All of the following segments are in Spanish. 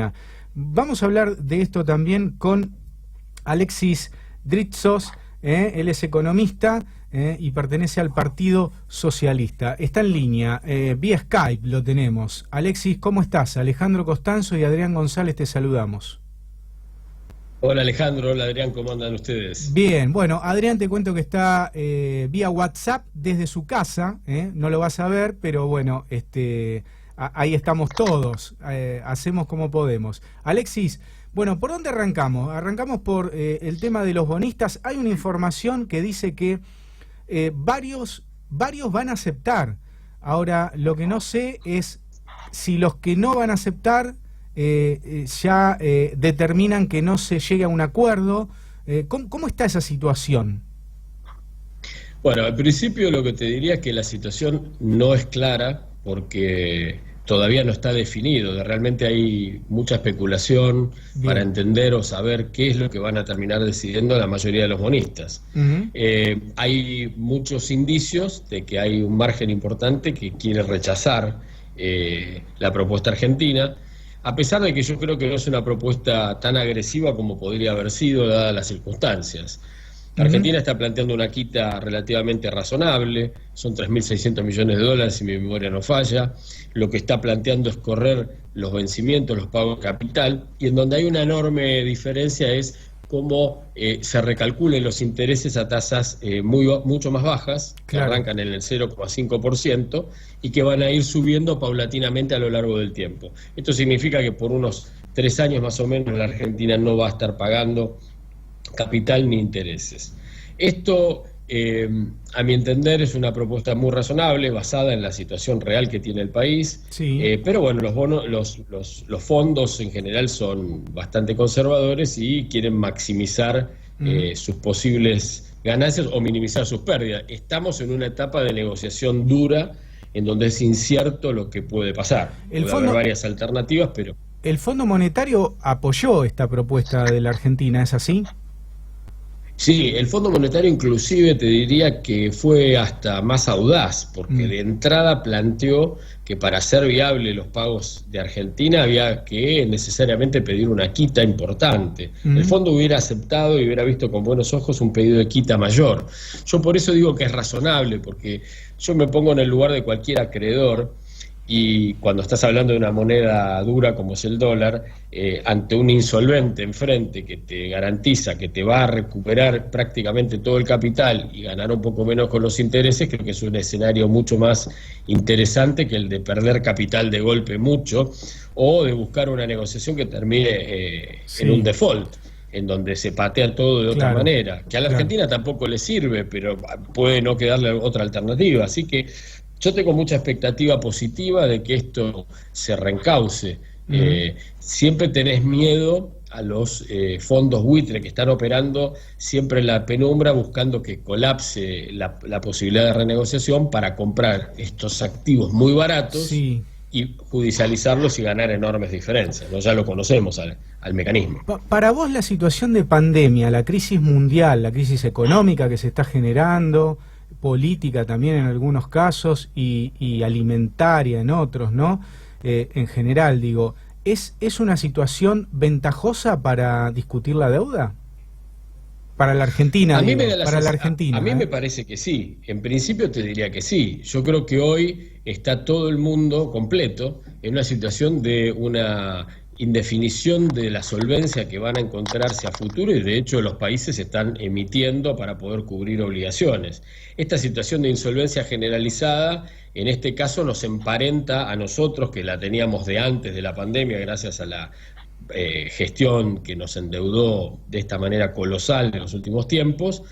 Argentina. Vamos a hablar de esto también con Alexis Dritsos, él es economista y pertenece al Partido Socialista. Está en línea, vía Skype lo tenemos. Alexis, ¿cómo estás? Alejandro Costanzo y Adrián González te saludamos. Hola Alejandro, hola Adrián, ¿cómo andan ustedes? Bien, bueno, Adrián te cuento que está vía WhatsApp desde su casa, no lo vas a ver, pero bueno, ahí estamos todos, hacemos como podemos. Alexis, bueno, ¿por dónde arrancamos? Arrancamos por el tema de los bonistas. Hay una información que dice que varios van a aceptar. Ahora, lo que no sé es si los que no van a aceptar ya determinan que no se llegue a un acuerdo. ¿Cómo está esa situación? Bueno, al principio lo que te diría es que la situación no es clara porque todavía no está definido. Realmente hay mucha especulación para entender o saber qué es lo que van a terminar decidiendo la mayoría de los bonistas. Hay muchos indicios de que hay un margen importante que quiere rechazar la propuesta argentina, a pesar de que yo creo que no es una propuesta tan agresiva como podría haber sido dadas las circunstancias. Argentina está planteando una quita relativamente razonable, son 3.600 millones de dólares si mi memoria no falla. Lo que está planteando es correr los vencimientos, los pagos de capital, y en donde hay una enorme diferencia es cómo se recalculen los intereses a tasas mucho más bajas, que arrancan en el 0,5% y que van a ir subiendo paulatinamente a lo largo del tiempo. Esto significa que por unos 3 años más o menos la Argentina no va a estar pagando capital ni intereses. Esto, a mi entender, es una propuesta muy razonable, basada en la situación real que tiene el país, pero bueno, los fondos en general son bastante conservadores y quieren maximizar sus posibles ganancias o minimizar sus pérdidas. Estamos en una etapa de negociación dura en donde es incierto lo que puede pasar. Puede haber varias alternativas, pero... El Fondo Monetario apoyó esta propuesta de la Argentina, ¿es así? Sí, el Fondo Monetario inclusive te diría que fue hasta más audaz, porque de entrada planteó que para hacer viable los pagos de Argentina había que necesariamente pedir una quita importante. El fondo hubiera aceptado y hubiera visto con buenos ojos un pedido de quita mayor. Yo por eso digo que es razonable, porque yo me pongo en el lugar de cualquier acreedor. Y cuando estás hablando de una moneda dura como es el dólar, ante un insolvente enfrente que te garantiza que te va a recuperar prácticamente todo el capital y ganar un poco menos con los intereses, creo que es un escenario mucho más interesante que el de perder capital de golpe mucho o de buscar una negociación que termine en un default, en donde se patea todo de otra manera, que a la Argentina tampoco le sirve, pero puede no quedarle otra alternativa. Así que yo tengo mucha expectativa positiva de que esto se reencauce. Siempre tenés miedo a los fondos buitre que están operando siempre en la penumbra, buscando que colapse la posibilidad de renegociación para comprar estos activos muy baratos y judicializarlos y ganar enormes diferencias, ¿no? Ya lo conocemos al mecanismo. Para vos, la situación de pandemia, la crisis mundial, la crisis económica que se está generando, política también en algunos casos y alimentaria en otros, ¿no? En general, digo, ¿es una situación ventajosa para discutir la deuda? Para la Argentina, a mí me parece que sí. En principio te diría que sí. Yo creo que hoy está todo el mundo completo en una situación de una indefinición de la solvencia que van a encontrarse a futuro, y de hecho los países están emitiendo para poder cubrir obligaciones. Esta situación de insolvencia generalizada en este caso nos emparenta a nosotros, que la teníamos de antes de la pandemia gracias a la gestión que nos endeudó de esta manera colosal en los últimos tiempos,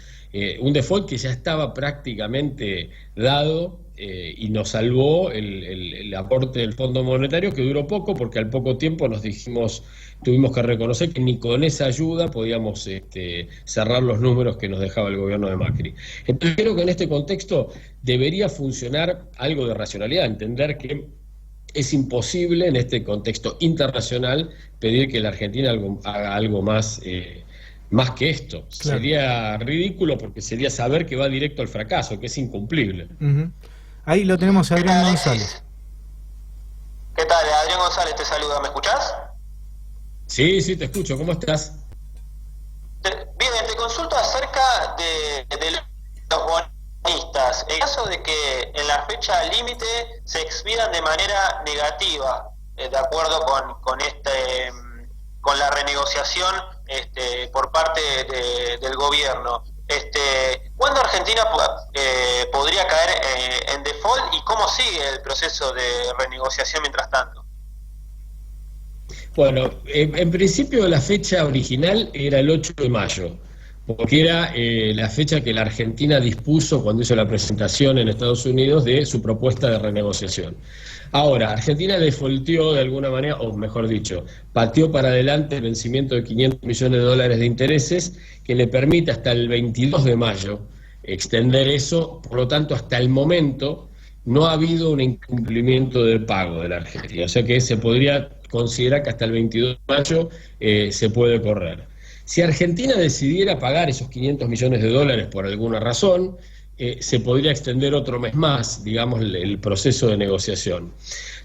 un default que ya estaba prácticamente dado, y nos salvó el aporte del Fondo Monetario, que duró poco porque al poco tiempo tuvimos que reconocer que ni con esa ayuda podíamos cerrar los números que nos dejaba el gobierno de Macri. Entonces creo que en este contexto debería funcionar algo de racionalidad, entender que es imposible en este contexto internacional pedir que la Argentina haga algo más que esto. Sería ridículo, porque sería saber que va directo al fracaso, que es incumplible. Ahí lo tenemos a Adrián González. ¿Qué tal? Adrián González te saluda, ¿me escuchás? Sí, sí, te escucho. ¿Cómo estás? Bien, te consulto acerca de los bonistas. En caso de que en la fecha límite se expidan de manera negativa, de acuerdo con la renegociación por parte del gobierno, ¿cuándo Argentina podría caer en default y cómo sigue el proceso de renegociación mientras tanto? Bueno, en principio la fecha original era el 8 de mayo, porque era la fecha que la Argentina dispuso cuando hizo la presentación en Estados Unidos de su propuesta de renegociación. Ahora, Argentina defaultió de alguna manera, o mejor dicho, pateó para adelante el vencimiento de 500 millones de dólares de intereses, que le permite hasta el 22 de mayo extender eso. Por lo tanto, hasta el momento no ha habido un incumplimiento del pago de la Argentina, o sea que se podría considerar que hasta el 22 de mayo se puede correr. Si Argentina decidiera pagar esos 500 millones de dólares por alguna razón, se podría extender otro mes más, digamos, el proceso de negociación.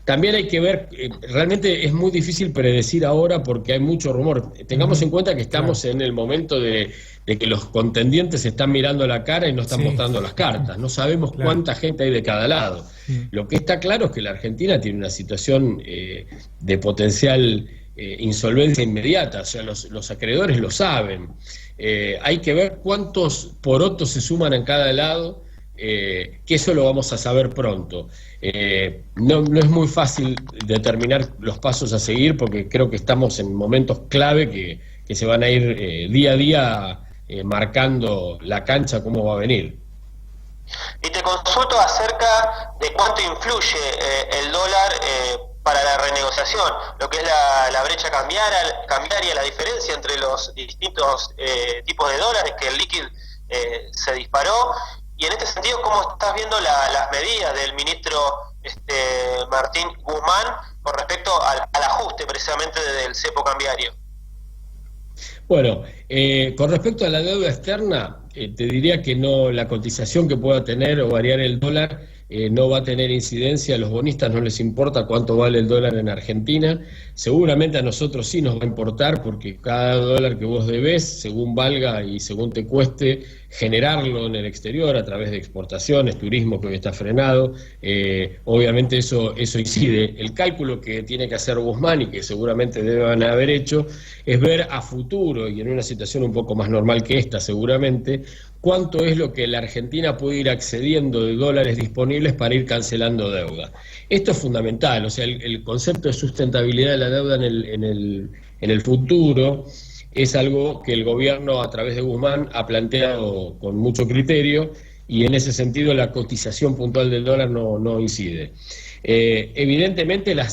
También hay que ver, realmente es muy difícil predecir ahora porque hay mucho rumor. Tengamos en cuenta que estamos en el momento de que los contendientes se están mirando la cara y no están mostrando las cartas. No sabemos cuánta gente hay de cada lado. Lo que está claro es que la Argentina tiene una situación de potencial insolvencia inmediata, o sea, los acreedores lo saben. Hay que ver cuántos porotos se suman en cada lado, que eso lo vamos a saber pronto. No es muy fácil determinar los pasos a seguir porque creo que estamos en momentos clave que se van a ir día a día marcando la cancha, cómo va a venir. Y te consulto acerca de cuánto influye el dólar para la renegociación, lo que es la brecha cambiaria, la diferencia entre los distintos tipos de dólares, que el líquido se disparó. Y en este sentido, ¿cómo estás viendo las medidas del ministro Martín Guzmán con respecto al ajuste precisamente del cepo cambiario? Bueno, con respecto a la deuda externa, te diría que no, la cotización que pueda tener o variar el dólar no va a tener incidencia. A los bonistas no les importa cuánto vale el dólar en Argentina. Seguramente a nosotros sí nos va a importar porque cada dólar que vos debés, según valga y según te cueste generarlo en el exterior a través de exportaciones, turismo que hoy está frenado, obviamente eso incide. El cálculo que tiene que hacer Guzmán y que seguramente deben haber hecho es ver a futuro y en una situación un poco más normal que esta seguramente, cuánto es lo que la Argentina puede ir accediendo de dólares disponibles para ir cancelando deuda. Esto es fundamental, o sea, el concepto de sustentabilidad de la deuda en el futuro es algo que el gobierno a través de Guzmán ha planteado con mucho criterio y en ese sentido la cotización puntual del dólar no incide. Evidentemente la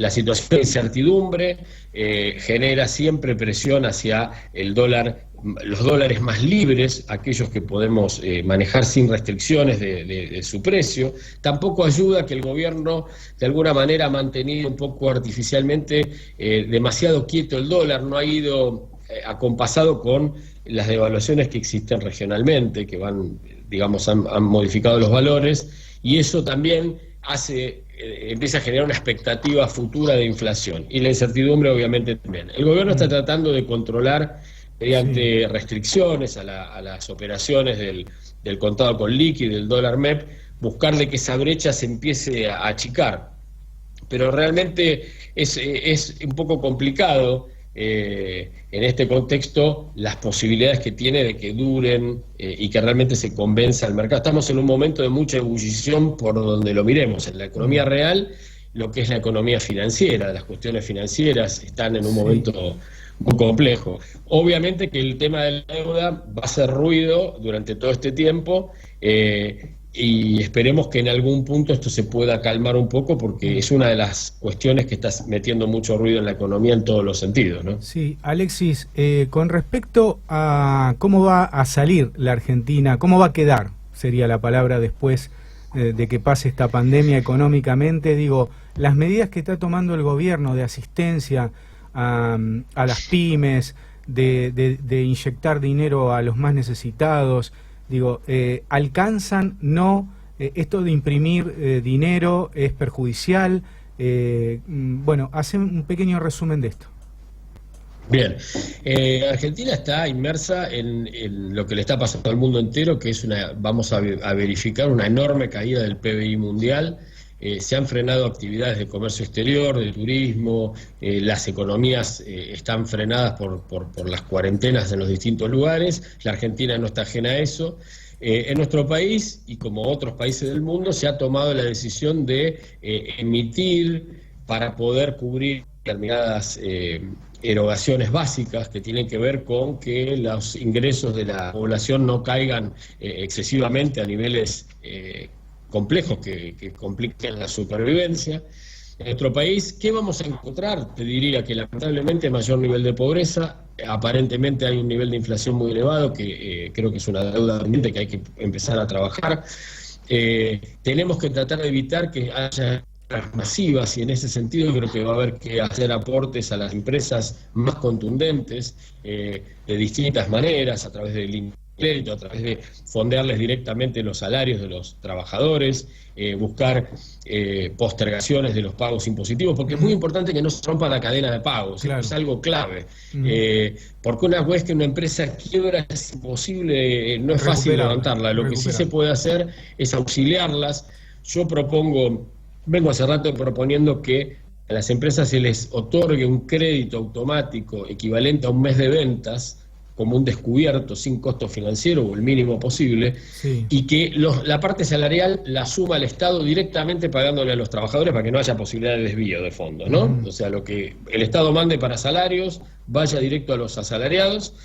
situación de incertidumbre genera siempre presión hacia el dólar, los dólares más libres, aquellos que podemos manejar sin restricciones de su precio. Tampoco ayuda que el gobierno de alguna manera ha mantenido un poco artificialmente demasiado quieto el dólar, no ha ido acompasado con las devaluaciones que existen regionalmente, que van, digamos, han modificado los valores, y eso también empieza a generar una expectativa futura de inflación, y la incertidumbre obviamente también. El gobierno está tratando de controlar mediante restricciones a las operaciones del contado con liqui, del dólar MEP, buscar de que esa brecha se empiece a achicar. Pero realmente es un poco complicado en este contexto las posibilidades que tiene de que duren y que realmente se convenza al mercado. Estamos en un momento de mucha ebullición por donde lo miremos, en la economía real, lo que es la economía financiera, las cuestiones financieras están en un momento muy complejo. Obviamente que el tema de la deuda va a hacer ruido durante todo este tiempo y esperemos que en algún punto esto se pueda calmar un poco porque es una de las cuestiones que está metiendo mucho ruido en la economía en todos los sentidos, ¿no? Sí, Alexis, con respecto a cómo va a salir la Argentina, cómo va a quedar, sería la palabra después de que pase esta pandemia económicamente, digo, las medidas que está tomando el gobierno de asistencia a las pymes, de inyectar dinero a los más necesitados, digo, ¿alcanzan? ¿No? ¿Esto de imprimir dinero es perjudicial? Bueno, hace un pequeño resumen de esto. Bien, Argentina está inmersa en lo que le está pasando al mundo entero, que es vamos a verificar una enorme caída del PBI mundial. Se han frenado actividades de comercio exterior, de turismo, las economías están frenadas por las cuarentenas en los distintos lugares. La Argentina no está ajena a eso. En nuestro país, y como otros países del mundo, se ha tomado la decisión de emitir para poder cubrir determinadas erogaciones básicas que tienen que ver con que los ingresos de la población no caigan excesivamente a niveles complejos que compliquen la supervivencia. En nuestro país, ¿qué vamos a encontrar? Te diría que lamentablemente mayor nivel de pobreza, aparentemente hay un nivel de inflación muy elevado, que creo que es una deuda pendiente que hay que empezar a trabajar. Tenemos que tratar de evitar que haya masivas, y en ese sentido creo que va a haber que hacer aportes a las empresas más contundentes de distintas maneras, a través del crédito, a través de fondearles directamente los salarios de los trabajadores, buscar postergaciones de los pagos impositivos, porque es muy importante que no se rompa la cadena de pagos, claro. Es algo clave, porque una vez que una empresa quiebra es imposible, no es fácil levantarla. Lo que sí se puede hacer es auxiliarlas. Yo vengo hace rato proponiendo que a las empresas se les otorgue un crédito automático equivalente a un mes de ventas, como un descubierto, sin costo financiero o el mínimo posible, sí. Y que la parte salarial la suma el Estado directamente pagándole a los trabajadores para que no haya posibilidad de desvío de fondos, ¿no? O sea, lo que el Estado mande para salarios vaya directo a los asalariados,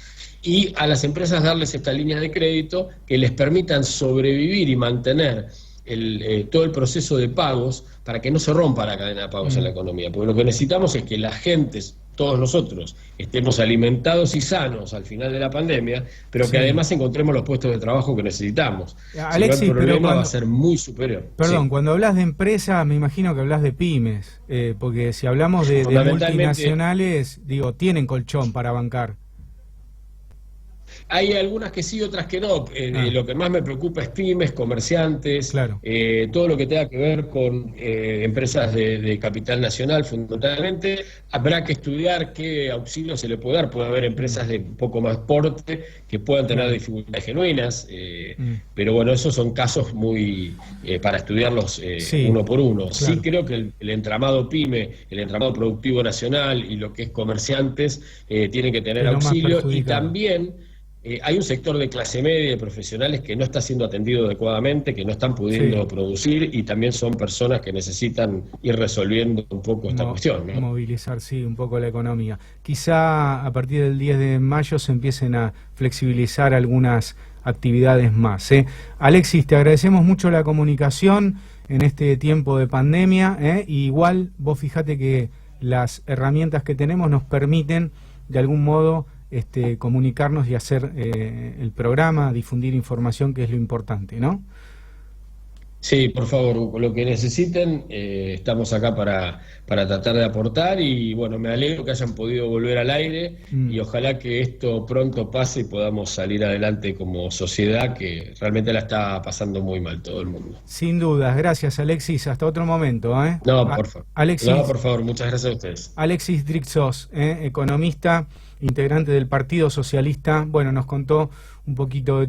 y a las empresas darles esta línea de crédito que les permitan sobrevivir y mantener todo el proceso de pagos para que no se rompa la cadena de pagos en la economía, porque lo que necesitamos es que la gente, todos nosotros, estemos alimentados y sanos al final de la pandemia, pero que además encontremos los puestos de trabajo que necesitamos. Alexis, si no, el problema va a ser muy superior. Perdón, cuando hablas de empresas, me imagino que hablas de pymes, porque si hablamos de multinacionales, digo, tienen colchón para bancar. Hay algunas que sí, otras que no. Lo que más me preocupa es pymes, comerciantes, claro. Todo lo que tenga que ver con empresas de capital nacional, fundamentalmente. Habrá que estudiar qué auxilio se le puede dar. Puede haber empresas de un poco más porte que puedan tener dificultades genuinas, pero bueno, esos son casos muy para estudiarlos uno por uno. Claro. Sí creo que el entramado pyme, el entramado productivo nacional y lo que es comerciantes tienen que tener auxilio, y también hay un sector de clase media, de profesionales, que no está siendo atendido adecuadamente, que no están pudiendo producir, y también son personas que necesitan ir resolviendo un poco esta cuestión, ¿no? Movilizar, sí, un poco la economía. Quizá a partir del 10 de mayo se empiecen a flexibilizar algunas actividades más. Alexis, te agradecemos mucho la comunicación en este tiempo de pandemia, y igual vos fijate que las herramientas que tenemos nos permiten de algún modo comunicarnos y hacer el programa, difundir información, que es lo importante, ¿no? Sí, por favor, lo que necesiten, estamos acá para tratar de aportar, y bueno, me alegro que hayan podido volver al aire, y ojalá que esto pronto pase y podamos salir adelante como sociedad, que realmente la está pasando muy mal todo el mundo. Sin dudas, gracias Alexis, hasta otro momento. No, por favor. Alexis, no, por favor, muchas gracias a ustedes. Alexis Drixos, economista, integrante del Partido Socialista, bueno, nos contó un poquito de